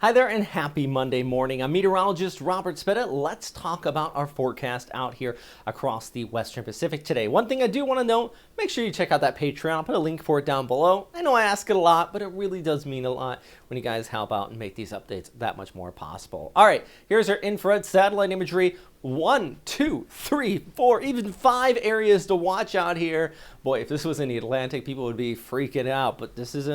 Hi there and happy Monday morning. I'm meteorologist Robert Spetta. Let's talk about our forecast out here across the Western Pacific today. One thing I do want to note, make sure you check out that Patreon. I'll put a link for it down below. I know I ask it a lot, but it really does mean a lot when you guys help out and make these updates that much more possible. All right, here's our infrared satellite imagery. 1, 2, 3, 4, even 5 areas to watch out here. Boy, if this was in the Atlantic, people would be freaking out, but this is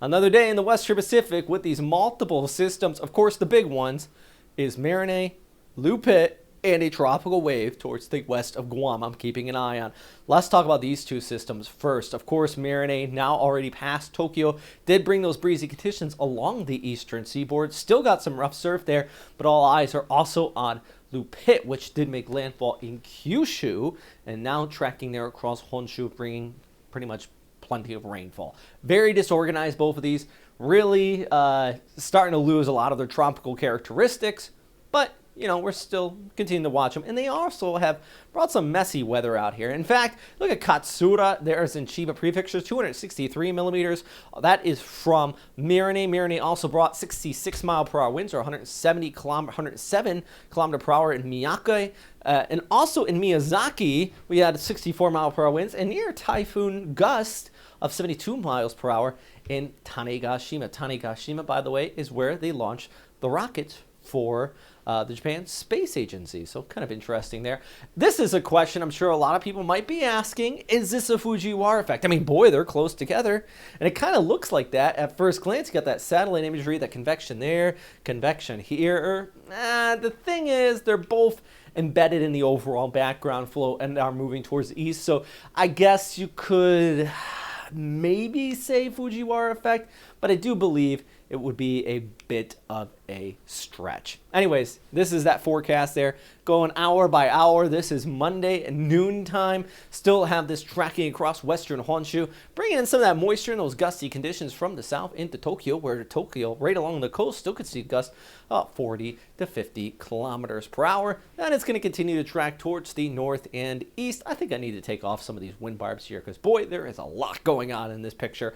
another day in the Western Pacific with these multiple systems. Of course, the big ones is Mirinae, Lupit, and a tropical wave towards the west of Guam I'm keeping an eye on. Let's talk about these two systems first. Of course, Mirinae, now already past Tokyo, did bring those breezy conditions along the eastern seaboard. Still got some rough surf there, but all eyes are also on Lupit, which did make landfall in Kyushu, and now tracking there across Honshu, bringing pretty much plenty of rainfall. Very disorganized, both of these. Really starting to lose a lot of their tropical characteristics, but you know, we're still continuing to watch them. And they also have brought some messy weather out here. In fact, look at Katsura. There's in Chiba prefecture, 263 millimeters. That is from Mirinae. Mirinae also brought 66 mile per hour winds, or 107 kilometer per hour in Miyake. And also in Miyazaki, we had 64 mile per hour winds and near typhoon gust of 72 miles per hour in Tanegashima. Tanegashima, by the way, is where they launch the rockets for the Japan Space Agency. So kind of interesting there. This is a question I'm sure a lot of people might be asking. Is this a Fujiwara effect? I mean, boy, they're close together. And it kind of looks like that at first glance. You got that satellite imagery, that convection there, convection here. The thing is, they're both embedded in the overall background flow and are moving towards the east. So I guess you could maybe say Fujiwara effect, but I do believe it would be a bit of a stretch. Anyways, this is that forecast there, going hour by hour. This is Monday at noontime. Still have this tracking across western Honshu, bringing in some of that moisture and those gusty conditions from the south into Tokyo, where Tokyo, right along the coast, still could see gusts of 40 to 50 kilometers per hour. And it's going to continue to track towards the north and east. I think I need to take off some of these wind barbs here because, boy, there is a lot going on in this picture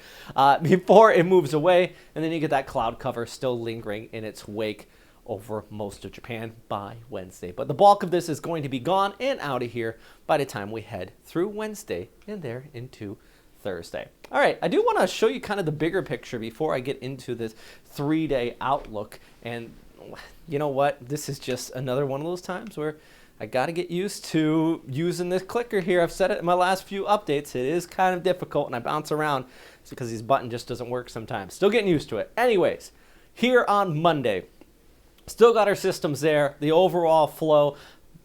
before it moves away. And then you get that cloud cover still lingering in its wake over most of Japan by Wednesday. But the bulk of this is going to be gone and out of here by the time we head through Wednesday and there into Thursday. All right, I do want to show you kind of the bigger picture before I get into this 3-day outlook. And you know what? This is just another one of those times where I got to get used to using this clicker here. I've said it in my last few updates. It is kind of difficult and I bounce around. It's because this button just doesn't work sometimes. Still getting used to it. Anyways, here on Monday, still got our systems there. The overall flow,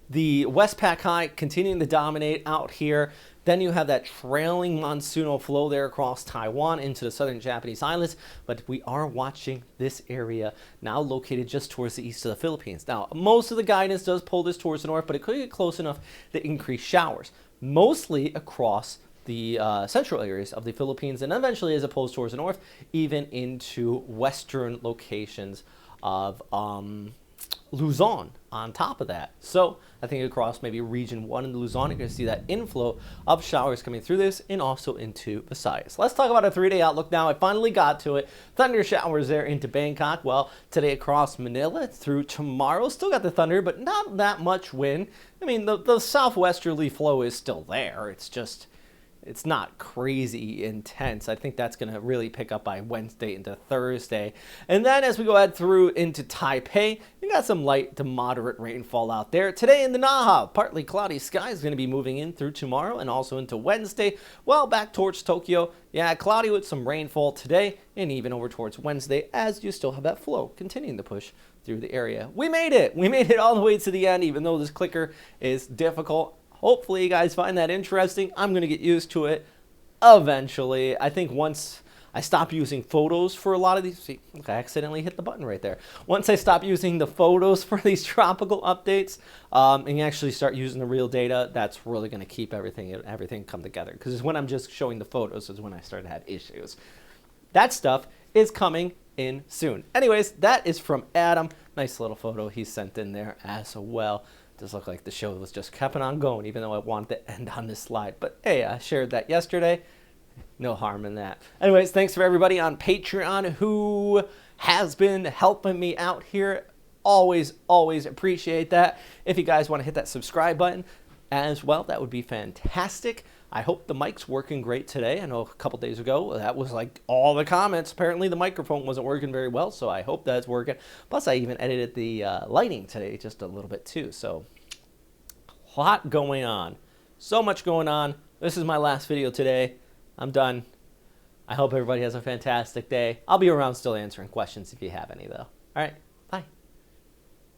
the Westpac high continuing to dominate out here. Then you have that trailing monsoonal flow there across Taiwan into the southern Japanese islands. But we are watching this area now located just towards the east of the Philippines. Now, most of the guidance does pull this towards the north, but it could get close enough to increase showers, mostly across the central areas of the Philippines, and eventually, as opposed towards the north, even into western locations of Luzon on top of that. So I think across maybe region 1 in Luzon, you're going to see that inflow of showers coming through this and also into Visayas. Let's talk about a 3-day outlook now. I finally got to it. Thunder showers there into Bangkok. Well, today across Manila through tomorrow. Still got the thunder, but not that much wind. I mean, the southwesterly flow is still there. It's not crazy intense. I think that's going to really pick up by Wednesday into Thursday. And then as we go ahead through into Taipei, we got some light to moderate rainfall out there. Today in the Naha, partly cloudy skies is going to be moving in through tomorrow and also into Wednesday. Well, back towards Tokyo, yeah, cloudy with some rainfall today and even over towards Wednesday as you still have that flow continuing to push through the area. We made it. We made it all the way to the end, even though this clicker is difficult. Hopefully you guys find that interesting. I'm going to get used to it eventually. I think once I stop using photos for a lot of these, see, look, I accidentally hit the button right there. Once I stop using the photos for these tropical updates and you actually start using the real data, that's really going to keep everything come together. Because when I'm just showing the photos is when I start to have issues. That stuff is coming in soon. Anyways, that is from Adam. Nice little photo he sent in there as well. Does look like the show was just keeping on going, even though I wanted to end on this slide. But hey, I shared that yesterday. No harm in that. Anyways, thanks for everybody on Patreon who has been helping me out here. Always appreciate that. If you guys want to hit that subscribe button as well, that would be fantastic. I hope the mic's working great today. I know a couple days ago that was like all the comments. Apparently the microphone wasn't working very well, so I hope that's working. Plus I even edited the lighting today just a little bit too. So a lot going on. So much going on. This is my last video today. I'm done. I hope everybody has a fantastic day. I'll be around still answering questions if you have any though. All right.